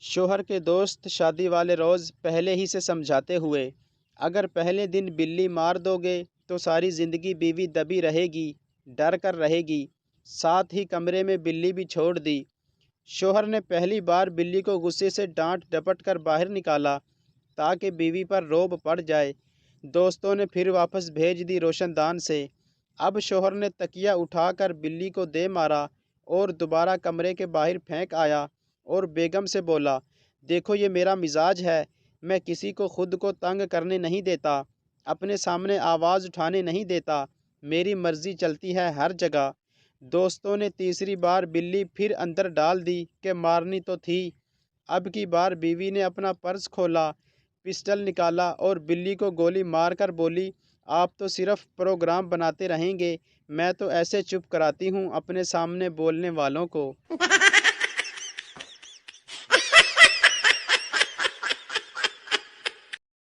شوہر کے دوست شادی والے روز پہلے ہی سے سمجھاتے ہوئے، اگر پہلے دن بلی مار دو گے تو ساری زندگی بیوی دبی رہے گی، ڈر کر رہے گی۔ ساتھ ہی کمرے میں بلی بھی چھوڑ دی۔ شوہر نے پہلی بار بلی کو غصے سے ڈانٹ ڈپٹ کر باہر نکالا تاکہ بیوی پر رعب پڑ جائے۔ دوستوں نے پھر واپس بھیج دی روشن دان سے۔ اب شوہر نے تکیہ اٹھا کر بلی کو دے مارا اور دوبارہ کمرے کے باہر پھینک آیا اور بیگم سے بولا، دیکھو یہ میرا مزاج ہے، میں کسی کو خود کو تنگ کرنے نہیں دیتا، اپنے سامنے آواز اٹھانے نہیں دیتا، میری مرضی چلتی ہے ہر جگہ۔ دوستوں نے تیسری بار بلی پھر اندر ڈال دی کہ مارنی تو تھی۔ اب کی بار بیوی نے اپنا پرس کھولا، پسٹل نکالا اور بلی کو گولی مار کر بولی، آپ تو صرف پروگرام بناتے رہیں گے، میں تو ایسے چپ کراتی ہوں اپنے سامنے بولنے والوں کو۔